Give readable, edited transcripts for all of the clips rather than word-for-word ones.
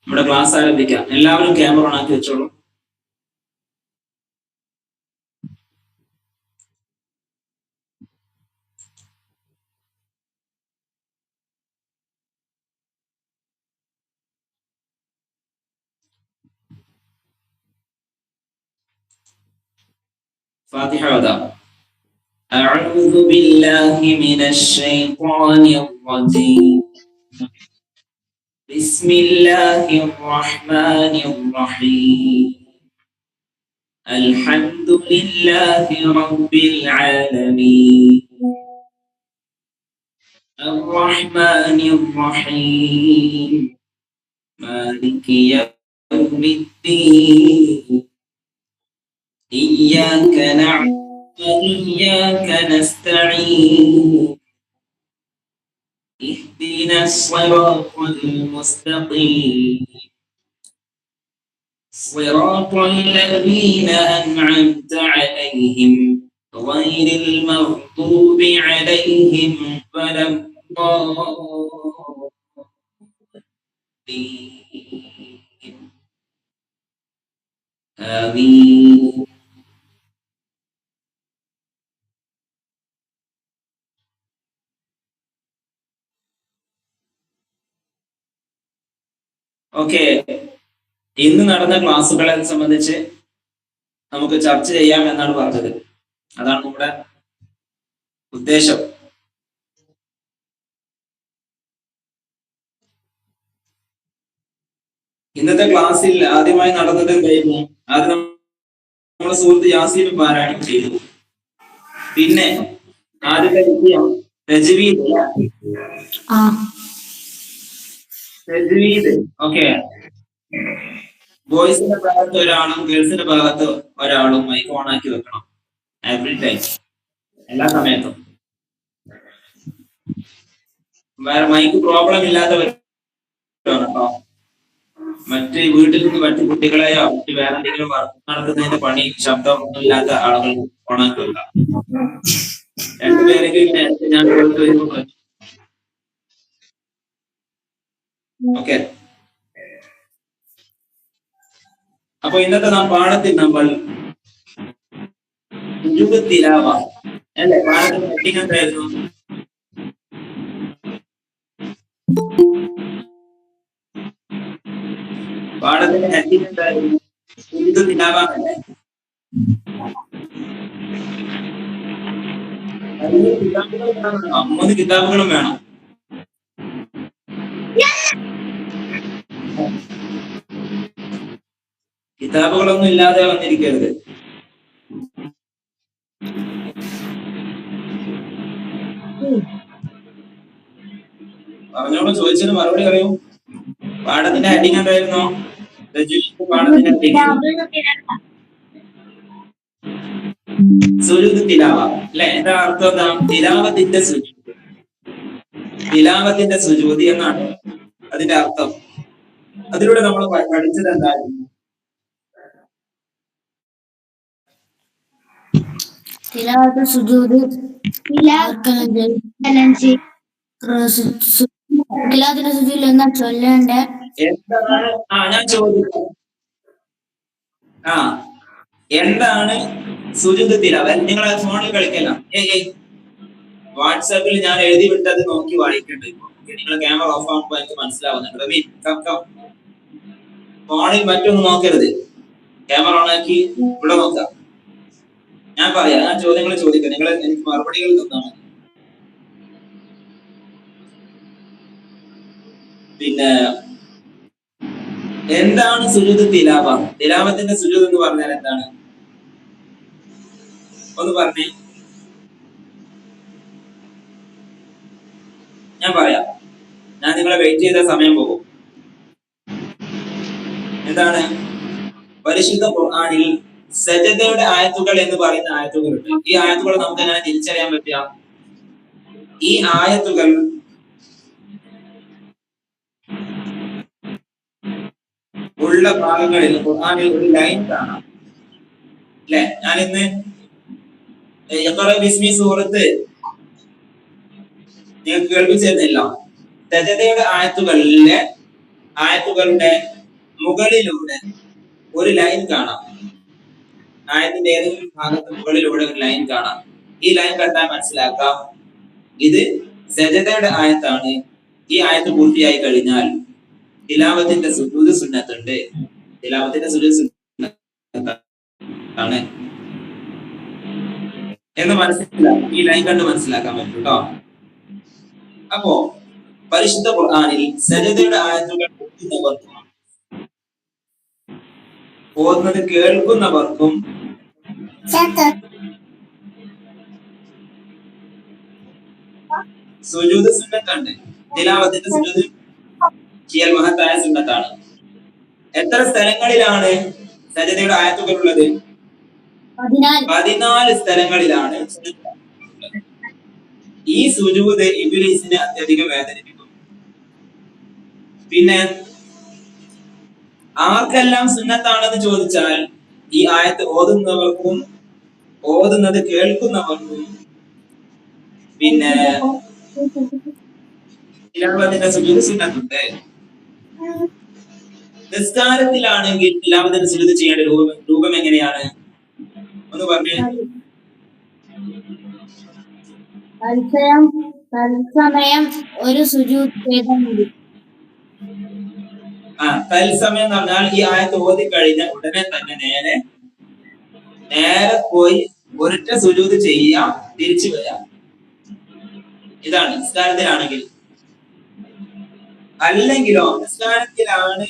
നമ്മുടെ ക്ലാസ് ആരംഭിക്കാം. എല്ലാവരും ക്യാമറ ഓൺ ആക്കി വെച്ചോളൂ. ഫാത്തിഹ ഓതാം. أعوذ بالله من الشيطان الرجيم. بسم الله الرحمن الرحيم. الحمد لله رب العالمين. الرحمن الرحيم. مالك يوم الدين. إياك نعبد وإياك نستعين. اهدنا الصراط المستقيم. صراط الذين أنعمت عليهم غير المغضوب عليهم ولا الضالين. آمين. ഓക്കെ, ഇന്ന് നടന്ന ക്ലാസ്സുകളെ സംബന്ധിച്ച് നമുക്ക് ചർച്ച ചെയ്യാം എന്നാണ് പറഞ്ഞത്. അതാണ് നമ്മുടെ ഉദ്ദേശം. ഇന്നത്തെ ക്ലാസ്സിൽ ആദ്യമായി നടന്നത് എന്തായിരുന്നു? ആദ്യം നമ്മുടെ സുഹൃത്ത് യാസീൻ പാരായണം ചെയ്തു. പിന്നെ ആദ്യത്തെ വിഷയം തജ്വീദ്. ഓക്കെ, ബോയ്സിന്റെ ഭാഗത്ത് ഒരാളും ഗേൾസിന്റെ ഭാഗത്ത് ഒരാളും മൈക്ക് ഓൺ ആക്കി വെക്കണം. എവറി ടൈം, എല്ലാ സമയത്തും. വേറെ മൈക്ക് പ്രോബ്ലം ഇല്ലാത്തവർ കേട്ടോ. മറ്റ് വീട്ടിൽ നിന്ന് മറ്റു കുട്ടികളെയോ മറ്റ് വേറെ എന്തെങ്കിലും വർക്ക് നടത്തുന്നതിന്റെ പണി ശബ്ദം ഒന്നും ഇല്ലാത്ത ആളുകൾ ഓൺ ആക്കി വെക്കാം. രണ്ടുപേരെങ്കിലും ഞാൻ പുറത്ത് വരുമ്പോൾ ഓക്കെ. അപ്പൊ ഇന്നത്തെ പാഠത്തിൽ നമ്മൾ തിലാവ അല്ലെ, പാഠത്തിന്റെ ഹെഡിങ് എന്തായിരുന്നു? പാഠത്തിന്റെ ഹെഡിങ് എന്തായിരുന്നു? തിലാവ അല്ലേ? 50 കിതാബുകളും വേണം. കിതാബുകളൊന്നും ഇല്ലാതെ വന്നിരിക്കരുത്. പറഞ്ഞോളൂ, ചോദിച്ചതിന് മറുപടി പറയൂ. പാഠത്തിന്റെ ഹെഡിങ് എന്തായിരുന്നു? പാഠത്തിന്റെ സുജൂദ് തിലാവ അല്ലെ? എന്താ അർത്ഥം? എന്താ? തിലാവത്തിന്റെ സുജൂദ്. തിലാവത്തിന്റെ സുജൂദ് എന്നാണ് അതിന്റെ അർത്ഥം. അതിലൂടെ നമ്മൾ പഠിച്ചത് എന്തായിരുന്നു? തിലാവത്ത് സുജൂദ് തിലാവത്തിന്റെ സുജൂദിൽ എന്നാ ചൊല്ലേണ്ട? എന്താണ്? ഞാൻ ചോദിക്കാം. എന്താണ് സുജൂദ് തിലാവ? നിങ്ങളെ ഫോണിൽ കളിക്കല്ല. വാട്സാപ്പിൽ ഞാൻ എഴുതി വിട്ടത് നോക്കി വായിക്കേണ്ടത്. നിങ്ങളെ ക്യാമറ ഓഫ് ആകുമ്പോ എനിക്ക് മനസ്സിലാവുന്നുണ്ട്. ഫോണിൽ മറ്റൊന്നും നോക്കരുത്. ക്യാമറ ഓൺ ആക്കി ഇവിടെ നോക്കാം. ഞാൻ പറയാം, ഞാൻ ചോദ്യങ്ങൾ ചോദിക്കാം, നിങ്ങൾ എനിക്ക് മറുപടികൾ തന്നാൽ മതി. പിന്നെ എന്താണ് സുജൂദ് തിലാവ? തിലാവത്തിന്റെ സുജൂദ് എന്ന് പറഞ്ഞാൽ എന്താണ്? ഒന്ന് പറഞ്ഞേ. ഞാൻ പറയാം, ഞാൻ നിങ്ങളെ വെയിറ്റ് ചെയ്ത സമയം പോകും. എന്താണ്? പരിശുദ്ധ ഖുർആനിൽ സജദയുടെ ആയത്തുകൾ എന്ന് പറയുന്ന ആയത്തുകളുണ്ട്. ഈ ആയത്തുകൾ നമുക്ക് എങ്ങനെ തിരിച്ചറിയാൻ പറ്റുക? ഈ ആയത്തുകൾ ഉള്ള ഭാഗങ്ങളിൽ ഖുർആനിൽ ഒരു ലൈൻ കാണാം അല്ലെ? ഞാൻ ഇന്ന് ബിസ്മി സൂറത്ത് നിങ്ങൾക്ക് കേൾപ്പിച്ചിരുന്നില്ല. സജദയുടെ ആയത്തുകളിലെ ആയത്തുകളുടെ മുകളിലൂടെ ഒരു ലൈൻ കാണാം. ആയത്തിന്റെ ഏതെങ്കിലും ഭാഗത്ത് മുകളിലൂടെ ഒരു ലൈൻ കാണാം. ഈ ലൈൻ കണ്ടാൽ മനസ്സിലാക്കാം ഇത് സജദയുടെ ആയത്താണ്. ഈ ആയത്ത് പൂർത്തിയായി കഴിഞ്ഞാൽ തിലാവത്തിന്റെ സുജൂദ് സുന്നത്തുണ്ട്. തിലാവത്തിന്റെ സുജൂദ് സുന്നത്താണ് എന്ന് മനസ്സിലാക്കാം. ഈ ലൈൻ കണ്ട് മനസ്സിലാക്കാൻ പറ്റും കേട്ടോ. അപ്പോ പരിശുദ്ധ ഖുർആനിൽ സജദയുടെ ആയത്തുകൾ ഓതുന്നവർക്കും ഓതുന്നത് കേൾക്കുന്നവർക്കും സുജൂദ് സുന്നത്തുണ്ട്. തിലാവത്തിന്റെ സുജൂദ് ചെയ്യൽ മഹത്തായ സുന്നത്താണ്. എത്ര സ്ഥലങ്ങളിലാണ് സജദയുടെ ആയത്തുകൾ ഉള്ളത്? 14 സ്ഥലങ്ങളിലാണ്. ഈ സുജൂദ് ഇബ്ലീസിനെ അത്യധികം വേദനിപ്പിക്കും. പിന്നെ ആർക്കെല്ലാം സുന്നത്താണെന്ന് ചോദിച്ചാൽ ഈ ആയത്ത് ഓതുന്നവർക്കും ഓതുന്നത് കേൾക്കുന്നവർക്കും പിന്നെ തിലാവത്തിന്റെ സുജൂദ് സുന്നത്തുണ്ട്. നിസ്കാരത്തിലാണെങ്കിൽ തിലാവത്തിന്റെ സുജൂദ് ചെയ്യേണ്ട രൂപം എങ്ങനെയാണ് ഒന്ന് പറഞ്ഞു. തത്സമയം ഒരു സുജൂദ് ചെയ്താൽ മതി. തത്സമയം എന്ന് പറഞ്ഞാൽ ഈ ആയത്ത് ഓതി കഴിഞ്ഞ ഉടനെ തന്നെ നേരെ പോയി ഒരൊറ്റ സുജൂദ് ചെയ്യാം, തിരിച്ചു വരാം. ഇതാണ് നിസ്കാരത്തിലാണെങ്കിൽ. അല്ലെങ്കിലോ നിസ്കാരത്തിലാണ്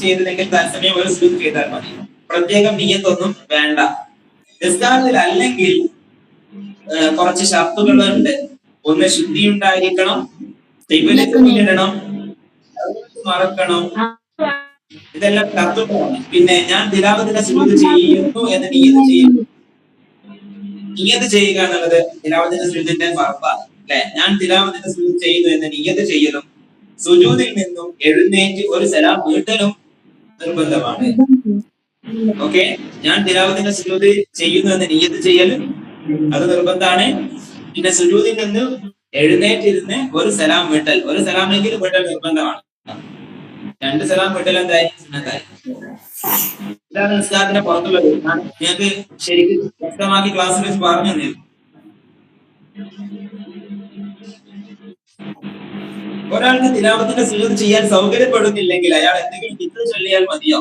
ചെയ്തതെങ്കിൽ തത്സമയം ഒരു സുജൂദ് ചെയ്താൽ മതി. പ്രത്യേകം നിയ്യത്തൊന്നും വേണ്ട. നിസ്കാരത്തിൽ അല്ലെങ്കിൽ കുറച്ച് ഷർത്തുകളുണ്ട്. ഒന്ന് ശുദ്ധി ഉണ്ടായിരിക്കണം, തിബിലത്തിടണം, മറക്കണം. ഇതെല്ലാം ഷർത്തുകളാണ്. പിന്നെ ഞാൻ തിലാവത്തിന്റെ സുജൂദ് ചെയ്യുന്നു എന്ന് നിയ്യത്ത് ചെയ്യുക എന്നുള്ളത് തിലാവത്തിന്റെ സുജൂദിന്റെ ഫർളാണ് അല്ലെ? ഞാൻ തിലാവത്തിന്റെ സുജൂദ് ചെയ്യുന്നു എന്ന് നിയ്യത്ത് ചെയ്യലും സുജൂദിൽ നിന്നും എഴുന്നേറ്റ് ഒരു സലാം വീട്ടലും നിർബന്ധമാണ്. ഓക്കെ, ഞാൻ തിലാവത്തിന്റെ സുജൂദ് ചെയ്യുന്നു എന്ന് നിയ്യത്ത് ചെയ്യലും അത് നിർബന്ധമാണ്. പിന്നെ സുജൂദിൽ നിന്ന് എഴുന്നേറ്റിരുന്ന് ഒരു സലാം വീട്ടൽ, ഒരു സലാമെങ്കിലും വീട്ടൽ നിർബന്ധമാണ്. 2 സലാം വീട്ടൽ എന്തായി? സുന്നത്തായി. ഇതാണ് നിസ്കാരത്തിന്റെ പുറത്തുള്ളത്. നിങ്ങൾക്ക് ശരിക്കും വ്യക്തമാക്കി ക്ലാസ്സിൽ വെച്ച് പറഞ്ഞു തന്നിരുന്നു. ഒരാൾക്ക് തിലാവത്തിന്റെ സുജൂദ് ചെയ്യാൻ സൗകര്യപ്പെടുന്നില്ലെങ്കിൽ അയാൾ എന്തെങ്കിലും ദിക്ർ ചൊല്ലിയാൽ മതിയോ?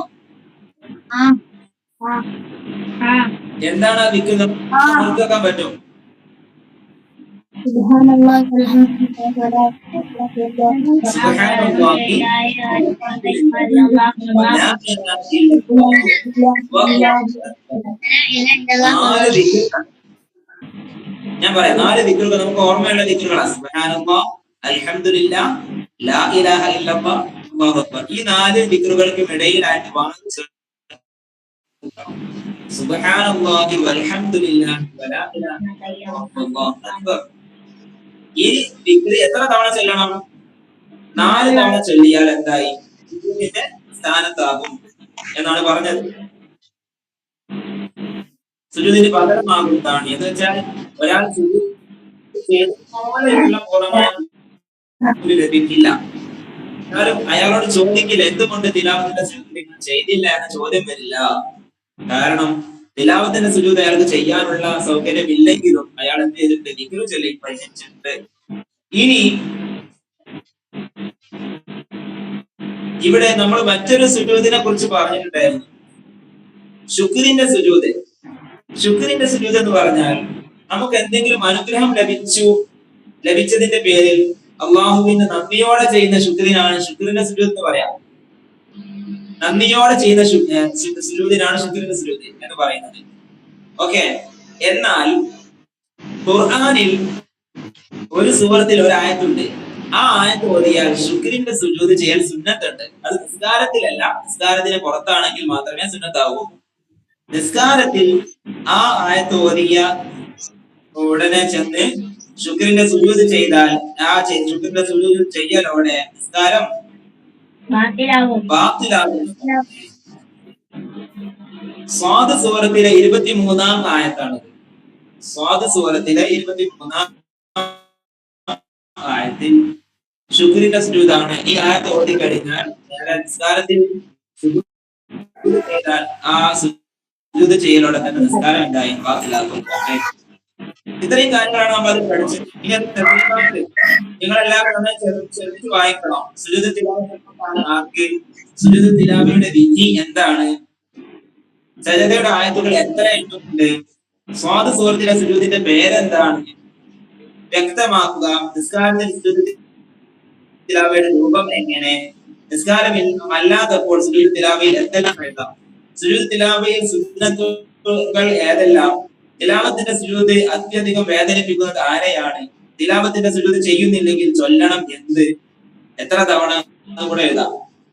എന്താണ് ആ ദിക്ർ? മനസ്സിലാക്കാൻ പറ്റും? ഞാൻ പറയാം, 4 ദിക്റുകൾ നമുക്ക് ഓർമ്മയുള്ള ദിക്റുകളാണ്. സുബ്ഹാനല്ലാഹ്, അൽഹംദുലില്ലാഹ്, ലാ ഇലാഹ ഇല്ലല്ലാഹ്, അല്ലാഹു അക്ബർ. ഈ 4 ദിക്റുകൾക്കും ഇടയിലായിട്ട് സുബ്ഹാനല്ലാഹി വൽഹംദുലില്ലാഹി വലാ ഇലാഹ ഇല്ലല്ലാഹ് അല്ലാഹു അക്ബർ. ഈ ദിക്ർ എത്ര തവണ ചൊല്ലണം? 4 തവണ ചൊല്ലിയാൽ എന്തായി? സുജൂദിന്റെ സ്ഥാനത്താകും എന്നാണ് പറഞ്ഞത്. സുജൂദിന് പകരമാകുന്നതാണ്. എന്ന് വെച്ചാൽ ഒരാൾ ലഭിക്കില്ല. അയാളോട് ചോദിക്കില്ല എന്തുകൊണ്ട് തിലാവത്തിന്റെ സുജൂദ് നിങ്ങൾ ചെയ്തില്ല എന്ന ചോദ്യം വരില്ല. കാരണം തിലാവത്തിന്റെ സുജൂദ് അയാൾക്ക് ചെയ്യാനുള്ള സൗകര്യം ഇല്ലെങ്കിലും അയാൾ എന്ത് ചെയ്തിട്ട് ദിക്ർ ചൊല്ലി പഠിച്ചിട്ടുണ്ട്. ഇനി ഇവിടെ നമ്മൾ മറ്റൊരു സുജൂദിനെ കുറിച്ച് പറഞ്ഞിട്ടുണ്ടായിരുന്നു, ശുക്രിന്റെ സുജൂദ്. ശുക്രിന്റെ സുജൂദ് എന്ന് പറഞ്ഞാൽ നമുക്ക് എന്തെങ്കിലും അനുഗ്രഹം ലഭിച്ചതിന്റെ പേരിൽ അള്ളാഹുവിന് നന്ദിയോടെ ചെയ്യുന്ന ശുക്രിനാണ് ശുക്രിന്റെ സുജൂദ് എന്ന് പറയാം. നന്ദിയോടെ ചെയ്യുന്ന സുജൂദിനാണ് ശുക്രിന്റെ സുജൂദ് എന്ന് പറയുന്നത്. ഓക്കെ, എന്നാൽ ഖുർആനിൽ ഒരു സൂറത്തിൽ ഒരു ആയത്തുണ്ട്. ആ ആയത്ത് ഓതിയാൽ ശുക്രിന്റെ സുജൂദ് ചെയ്യൽ സുന്നത്തുണ്ട്. അത് നിസ്കാരത്തിലല്ല, നിസ്കാരത്തിന് പുറത്താണെങ്കിൽ മാത്രമേ സുന്നത്താവൂ. നിസ്കാരത്തിൽ ആ ആയത്ത് ഓതിയ ഉടനെ ചെന്ന് ശുക്രിന്റെ സുജൂദ് ചെയ്താൽ ആ ശുക്രിന്റെ സുജൂദ് ചെയ്യലോടെ നിസ്കാരം ബാത്തിലാകും. സ്വാദ് സൂറത്തിലെ 23-ാം ആയത്താണത്. സ്വാദ് സൂറത്തിലെ 23-ാം ആയത്തിൽ ശുക്രിന്റെ സുജൂദാണ്. ഈ ആയത്ത് ഓതി കഴിഞ്ഞാൽ നിസ്കാരത്തിൽ സുജൂദ് ചെയ്താൽ ആ സുജൂദ് ചെയ്യലോടെ തന്നെ നിസ്കാരം ഉണ്ടായി ബാത്തിലാക്കും. ഇത്രയും കാര്യങ്ങളാണ് നമ്മൾ അത് പഠിച്ചത്. ഇനി അത് തെളിവായിട്ട് നിങ്ങളെല്ലാവരും നന്നായി ശ്രദ്ധിച്ച് വായിക്കണം. സുജൂദ് തിലാവയാണ് ആർക്ക്? സുജൂദ് തിലാവയുടെ വിധി എന്താണ്? സജദയുടെ ആയത്തുകൾ എത്ര എണ്ണമുണ്ട്? സ്വാദ് സൂറത്തിലെ സുജൂദിന്റെ പേരെന്താണ്? വ്യക്തമാക്കുക. നിസ്കാരത്തിൽ സുജൂദ് തിലാവയുടെ രൂപം എങ്ങനെ? നിസ്കാരം അല്ലാത്തപ്പോൾ സുജൂദ് തിലാവയിൽ എന്തെല്ലാം എഴുതാം? സുജൂദ് തിലാവയിൽ സുന്നത്തുകൾ ഏതെല്ലാം? തിലാവത്തിന്റെ സുജൂദ് അത്യധികം വേദനിപ്പിക്കുന്നത് ആരെയാണ്? തിലാവത്തിന്റെ സുജൂദ് ചെയ്യുന്നില്ലെങ്കിൽ ചൊല്ലണം എന്ത്? എത്ര തവണ കൂടെ എഴുതാം.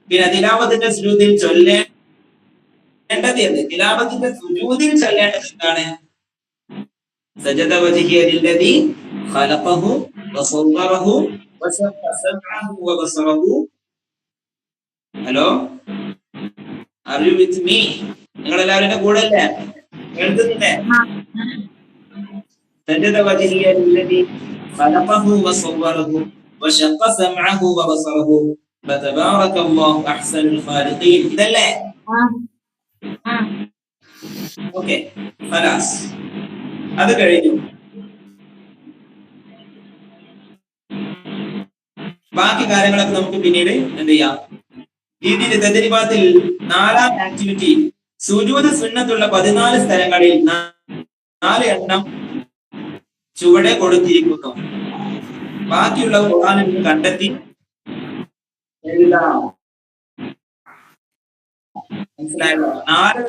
പിന്നെ തിലാവത്തിന്റെ സുജൂദിൽ ചൊല്ലേണ്ടത് എന്ത്? തിലാവത്തിന്റെ സുജൂദിൽ ചൊല്ലേണ്ടത് എന്താണ്? സജദ വജ്ഹിയ ലില്ലദീ ഖലഖഹു വസവ്വറഹു വശഖ സമഅഹു വബസറഹു. Hello, are you with me? നിങ്ങൾ എല്ലാവരുടെ കൂടെ അല്ലേ? കേൾക്കുന്നില്ലേ? സജദ വജ്ഹിയ ലില്ലദീ ഖലഖഹു വസവ്വറഹു വശഖ സമഅഹു വബസറഹു ഫതബാറകല്ലാഹു അഹ്സനുൽ ഖാലിഖീൻ. ഇതല്ലേ? ഓക്കേ, ഖലാസ്. അത് കഴിഞ്ഞു. ബാക്കി കാര്യങ്ങളൊക്കെ നമുക്ക് പിന്നീട് എന്ത് ചെയ്യാം. ഇതിന്റെ തദ്രിബാത്തിൽ 4ാം ആക്ടിവിറ്റി സുജൂദ് സുന്നത്തുള്ള 14 സ്ഥലങ്ങളിൽ 4 എണ്ണം ചുവടെ കൊടുത്തിരിക്കുന്നു. ബാക്കിയുള്ള ഖുർആനിൽ നിന്ന് കണ്ടെത്തി എഴുതാം. മനസ്സിലായല്ലോ? 4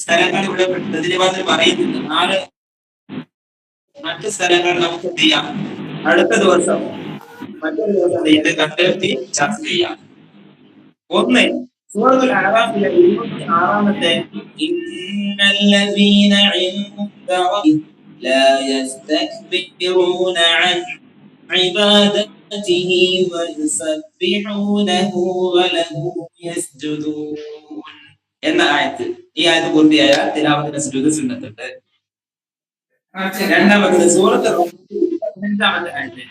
സ്ഥലങ്ങൾ ഇവിടെ തദ്രിബാത്തിൽ പറയുന്നുണ്ട്. 4 മറ്റു സ്ഥലങ്ങൾ നമുക്ക് എന്ത് ചെയ്യാം, അടുത്ത ദിവസം മറ്റൊരു ദിവസം ഇത് കണ്ടെത്തി ചർച്ച ചെയ്യാം. 1, സൂറത്തുൽ അഅറാഫിലെ 26ാമത്തെ ഇന്നല്ലദീന ഇൻദ ലാ യസ്തക്ബിറൂന അൻ ഇബാദതിഹി വയുസബ്ബിഹൂനഹു വലഹു യസ്ജുദൂൻ എന്ന ആയത്ത്. ഈ ആയത്ത് പൂർത്തിയായാൽ തിലാവത്തിന്റെ സുജൂദ് സുന്നത്തുണ്ട്. രണ്ടാമത്തെ സൂറത്ത് 15ാമത്തെ ആയത്ത്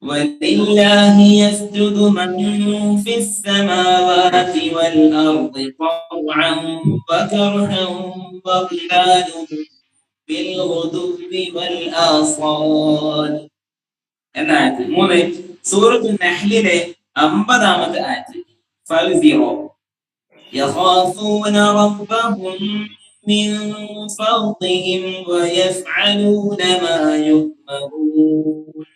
وَلِلَّهِ يَسْجُدُ مَن فِي السَّمَاوَاتِ وَالْأَرْضِ طَوْعًا وَكَرْهًا وَظِلَالُهُم بِالْغُدُوِّ وَالْآصَالِ എന്ന ആയത്ത്. 3, സൂറത്തുൽ നഹ്ലിലെ 50ാമത്തെ ആയത്ത് 50 يَخَافُونَ رَبَّهُم مِّن فَوْقِهِمْ وَيَفْعَلُونَ مَا يُؤْمَرُونَ.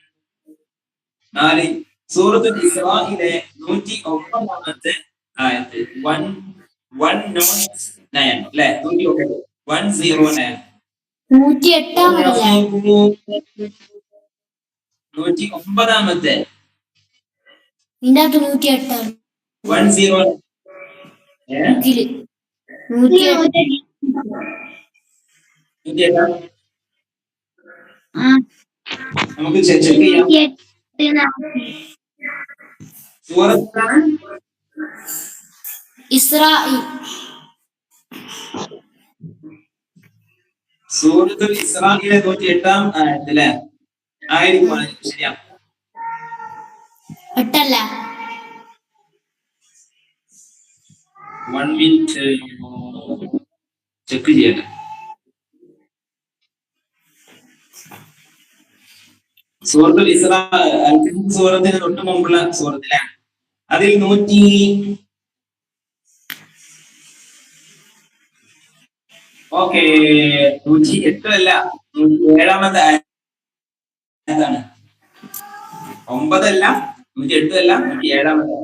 4, സൂറത്തുൽ ഇസ്രായിലെ 109ാമത്തെ ആയത്ത് 109 അല്ലേ? 109 109ാമത്തെ 108 നമുക്ക് ചെക്ക് ചെയ്യാം. സൂറത്താണ് ഇസ്രാഈൽ. സൂറത്തുൽ ഇസ്രായിലെ 108ാം ആയത്ത് അല്ലേ? ആയിരിക്കും. ശരിയാ? 8 1 മിനിറ്റ് ചെക്ക് ചെയ്യട്ടെ. സൂറത്തുൽ ഇസ്രാ സൂറത്തിന് തൊട്ട് മുമ്പുള്ള സൂറത്തിലെ അതിൽ 108 അല്ല, 107ാമത്തെ ആയത്താണ്. 9 അല്ല, 108 അല്ല, 107ാമത്തെ.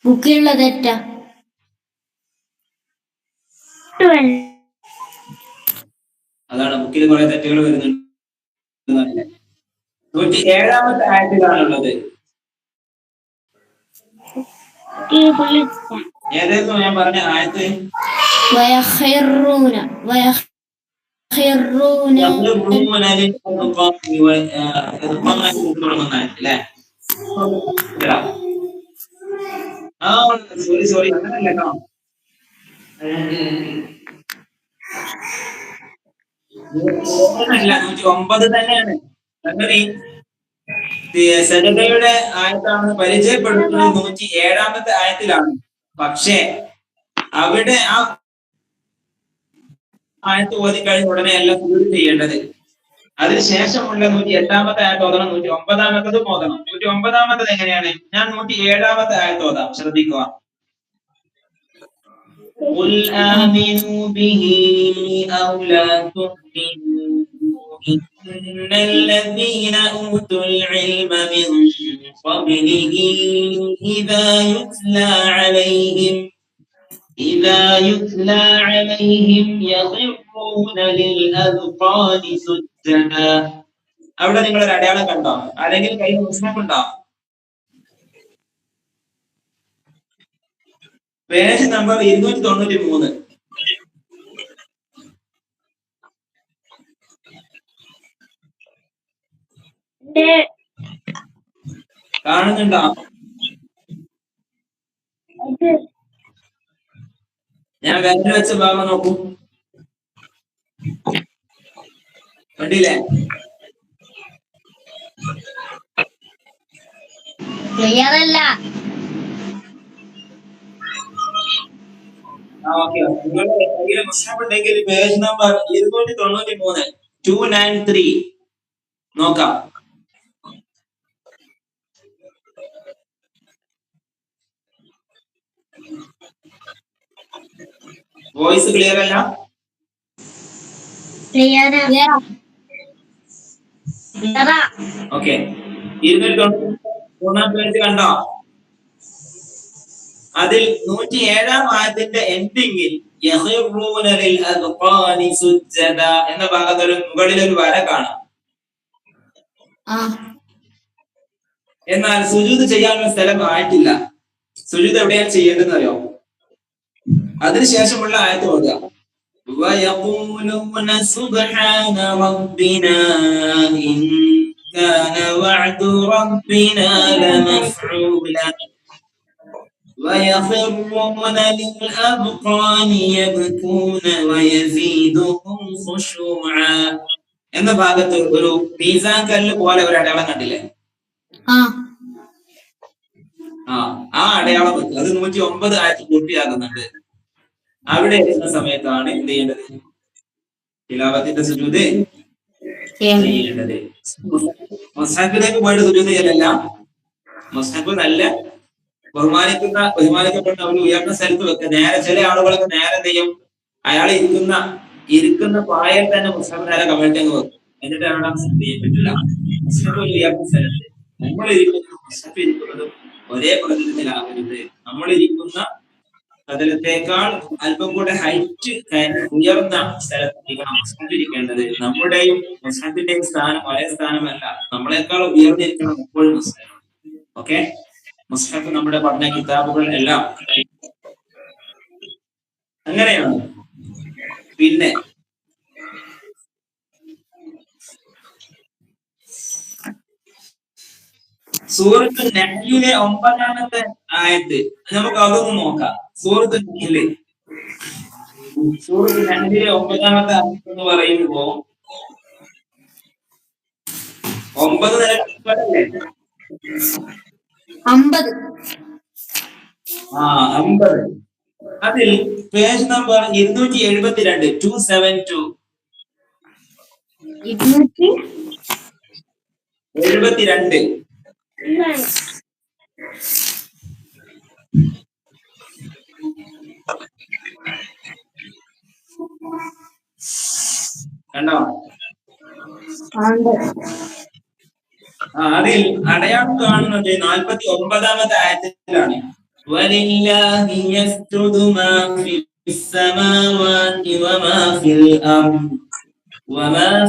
ബുക്കിലുള്ള തെറ്റാ. അതാണ് ബുക്കിൽ കുറെ തെറ്റുകൾ വരുന്നുണ്ട്. 107ാമത്തെ ആയത്തിലാണുള്ളത്. ഏതായിരുന്നു ഞാൻ പറഞ്ഞ ആയത്ത്? വയഖിറൂന സോറി അങ്ങനല്ല കേട്ടോ. 109 തന്നെയാണ്. സജദയുടെ ആയത്താണെന്ന് പരിചയപ്പെടുത്തുന്നത് 107-ാമത്തെ ആയത്തിലാണ്. പക്ഷേ അവിടെ ആ ആയത്ത് ഓതി കഴിഞ്ഞ ഉടനെ എല്ലാം സുജൂദ് ചെയ്യേണ്ടത്. അതിനുശേഷമുള്ള 108-ാമത്തെ ആയത്ത് ഓതണം, 109-ാമത്തതും ഓതണം. 109-ാമത്തത് എങ്ങനെയാണ്? ഞാൻ 107-ാമത്തെ ആയത്ത് ഓതാം, ശ്രദ്ധിക്കുക. قل آمنوا به أو لا تؤمنوا إن الذين أوتوا العلم من قبله إذا يتلى عليهم يخرون للأذقان سجدا. അവിടെ നിങ്ങൾ ഒരു അടയാളം കണ്ടോ? അല്ലെങ്കിൽ കയ്യിൽ മുസ്ലിം ഉണ്ടോ? Page number 293. കാണുന്നുണ്ടോ? ഞാൻ വിരൽ വെച്ച ഭാഗം നോക്കൂ. കണ്ടില്ലേ? ക്ലിയർ അല്ല. നിങ്ങളുടെ കയ്യിൽ മുസ്ലിം ഉണ്ടെങ്കിൽ പേജ് നമ്പർ 293 293 നോക്കാം. വോയിസ് ക്ലിയർ അല്ല? ഓക്കെ, 293-ാം പേജ് കണ്ടോ? അതിൽ 107-ാം ആയത്തിന്റെ എൻഡിങ്ങിൽ എന്ന ഭാഗത്തൊരു മുകളിലൊരു വര കാണാം. എന്നാൽ സുജൂദ് ചെയ്യാനുള്ള സ്ഥലം ആയിട്ടില്ല. സുജൂദ് എവിടെയാണ് ചെയ്യേണ്ടതെന്ന് അറിയോ? അതിനുശേഷമുള്ള ആയത്ത് ഓതുക. وَيَقُولُونَ سُبْحَانَ رَبِّنَا إِنْ كَانَ وَعْدُ رَبِّنَا لَمَفْعُولًا وَيَخِرُّونَ لِلْأَذْقَانِ يَبْكُونَ وَيَزِيدُهُمْ خُشُوعًا എന്ന ഭാഗത്ത് ഒരു മീസാൻ കല്ല് പോലെ ഒരു അടയാളം കണ്ടില്ലേ? ആ അടയാളം അത് 109 ആയത്ത് പൂർത്തിയാകുന്നുണ്ട്. അവിടെ എത്തുന്ന സമയത്താണ് എന്ത് ചെയ്യേണ്ടത്? തിലാവത്തിന്റെ സുജൂദ് ചെയ്യേണ്ടത്. മുസ്ഹഫിലേക്ക് പോയിട്ട് സുജൂദ് ചെയ്യലല്ല. മുസ്ഹഫ് നല്ല ബഹുമാനിക്കപ്പെട്ട ഒരു ഉയർന്ന സ്ഥലത്ത് വെക്കുക. നേരെ ചില ആളുകളൊക്കെ നേരെ എന്ത് ചെയ്യും? അയാൾ ഇരിക്കുന്ന പായൽ തന്നെ മുസ്ഹഫ് നേരെ കമഴ്ത്തി അങ്ങ് വെക്കും. എന്നിട്ട് അവിടെ സെറ്റ് ചെയ്യാൻ പറ്റില്ല. മുസ്ഹഫ് ഒരു ഉയർന്ന സ്ഥലത്ത് നമ്മൾ ഇരിക്കുന്നതും മുസ്ഹഫ് ഇരിക്കുന്നതും ഒരേ പ്രതലത്തിലാകരുത്. നമ്മൾ ഇരിക്കുന്ന പ്രതലത്തേക്കാൾ അല്പം കൂടെ ഹൈറ്റ് ഉയർന്ന സ്ഥലത്തേക്കാണ് മുസ്ഹഫ് ഇരിക്കേണ്ടത്. നമ്മുടെയും മുസ്ഹഫിന്റെയും സ്ഥാനം ഒരേ സ്ഥാനമല്ല. നമ്മളെക്കാൾ ഉയർന്നിരിക്കണം എപ്പോഴും മുസ്ഹഫ്. ഓക്കെ, മുസ്ഹഫ് നമ്മുടെ പഠന കിതാബുകൾ എല്ലാം അങ്ങനെയാണ്. പിന്നെ സൂറത്ത് നഹ്ലിലെ 9-ാമത്തെ ആയത്ത് നമുക്ക് അതൊന്ന് നോക്കാം. സൂറത്ത് നഹ്ലിലെ 9-ാമത്തെ ആയത്ത് എന്ന് പറയുമ്പോ 9 നിലകളല്ലേ? 50. 50. അതിൽ പേജ് നമ്പർ 272 272 272 കണ്ടോ? അതിൽ അടയാളം കാണുന്നത് 49-ാമത്തെ ആയത്തിലാണ്. وَلِلَّهِ يَسْجُدُ مَا فِي السَّمَاوَاتِ وَمَا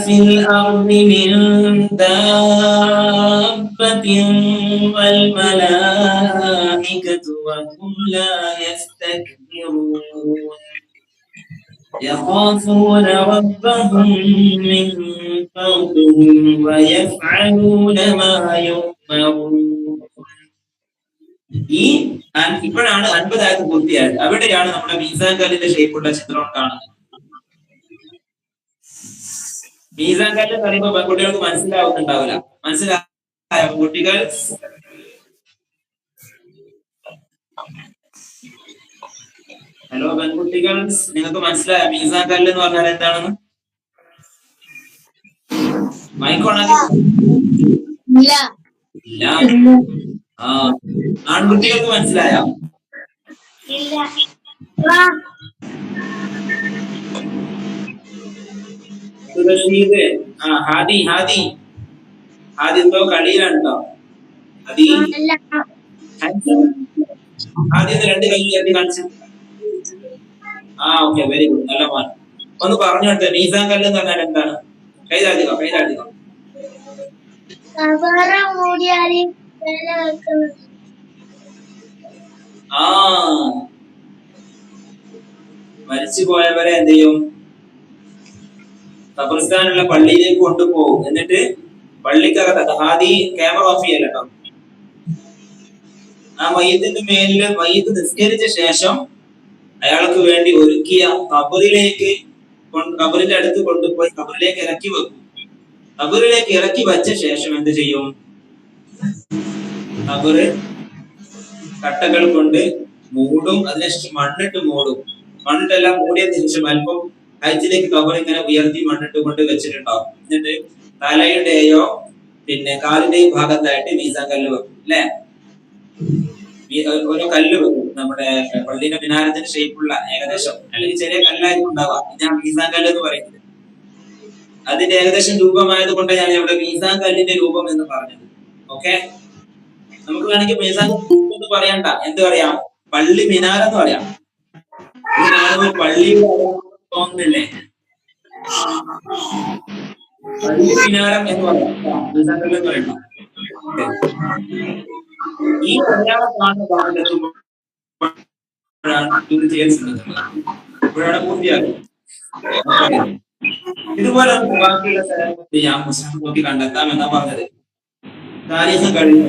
فِي الْأَرْضِ مِنْ دَابَّةٍ وَالْمَلَائِكَةُ وَهُمْ لَا يَسْتَكْبِرُونَ يَخَافُونَ رَبَّهُمْ مِنْ فَوْقِهِمْ وَيَفْعَلُونَ مَا يُؤْمَرُونَ. ഇപ്പോഴാണ് 50 ആയത്ത് പൂർത്തിയായത്. അവിടെയാണ് നമ്മുടെ മീസാൻ കല്ലിന്റെ ഷേപ്പുള്ള ചിത്രം കാണുന്നത്. മീസാൻ കല്ല് പറയുമ്പോൾ പെൺകുട്ടികൾക്ക് മനസ്സിലാവുന്നുണ്ടാവില്ല. കുട്ടികൾ ഹലോ പെൺകുട്ടികൾ, നിങ്ങൾക്ക് മനസ്സിലായ മീസാൻ കല്ല് എന്ന് പറഞ്ഞാൽ എന്താണെന്ന്? മൈക്കോണാക്കി ഇല്ല. ഇല്ല. ആ ആൺകുട്ടികൾക്ക് മനസ്സിലായോ? ഇല്ല. സുരക്ഷീത് ഹാദി ഹാദി ഹാദി എന്തോ കളിയിലാണ് കേട്ടോ. ആദ്യം രണ്ട് കൈ ഉയർത്തി കാണിച്ചു. ഓക്കെ, വെരി ഗുഡ്, നല്ല മോൻ. ഒന്ന് പറഞ്ഞോട്ടെ, മീസാൻ കല്ല് എന്ന് പറഞ്ഞാൽ എന്താണ്? കൈ താഴ്ത്തിക്കോ, കൈ താഴ്ത്തിക്കോ. മരിച്ചു പോയവരെ എന്ത് ചെയ്യും? ഖബർസ്ഥാനുള്ള പള്ളിയിലേക്ക് കൊണ്ടുപോകും. എന്നിട്ട് പള്ളിക്കകത്ത് ഹാദി ക്യാമറ ഓഫ് ചെയ്യല്ലോ. ആ മയ്യത്തിന്റെ മേലില് മയ്യത്ത് നിസ്കരിച്ച ശേഷം അയാൾക്ക് വേണ്ടി ഒരുക്കിയ ഖബറിന്റെ അടുത്ത് കൊണ്ടുപോയി ഖബറിലേക്ക് ഇറക്കി വെക്കും. ഖബറിലേക്ക് ഇറക്കി വെച്ച ശേഷം എന്ത് ചെയ്യും? ഖബറ് കട്ടകൾ കൊണ്ട് മൂടും, അതിനുശേഷം മണ്ണിട്ട് മൂടും. മണ്ണിട്ടെല്ലാം മൂടിയതിനു ശേഷം അല്പം ഹൈറ്റിലേക്ക് ഖബർ ഇങ്ങനെ ഉയർത്തി മണ്ണിട്ട് കൊണ്ട് വെച്ചിട്ടുണ്ടാവും. എന്നിട്ട് തലയുടെയോ പിന്നെ കാലിന്റെയും ഭാഗത്തായിട്ട് മീസാൻ കല്ല് വെക്കും, അല്ലെ? ഓരോ കല്ല് വെക്കും. നമ്മുടെ പള്ളിയുടെ മിനാരത്തിന്റെ ഷേപ്പുള്ള ഏകദേശം, അല്ലെങ്കിൽ ചെറിയ കല്ലായിരിക്കും ഉണ്ടാവുക. ഞാൻ മീസാൻ കല്ല് എന്ന് പറയുന്നത് അതിന്റെ ഏകദേശം രൂപമായത് കൊണ്ട് ഞാൻ ഇവിടെ മീസാൻ കല്ലിന്റെ രൂപം എന്ന് പറഞ്ഞത്. ഓക്കെ, നമുക്ക് വേണമെങ്കിൽ മീസാൻ എന്ന് പറയണ്ട, എന്ത് പറയാം? പള്ളി മിനാരം എന്ന് പറയാം. പള്ളിയുടെ തോന്നുന്നില്ലേ? പള്ളി മിനാരം എന്ന് പറയാം, മീസാൻ കല്ല് എന്ന് പറയണ്ട. ഈ അടയാളം കാണുന്ന ഭാഗത്തെത്തുമ്പോഴാണ് ചേർക്കുന്നത്, ഇപ്പോഴാണ് പൂർത്തിയാകും. ഇതുപോലെ ബാക്കിയുള്ള സ്ഥലം ചെയ്യാം, മുസ്ലിം നോക്കി കണ്ടെത്താം എന്നാ പറഞ്ഞത്. താരീഖ് കഴിഞ്ഞു.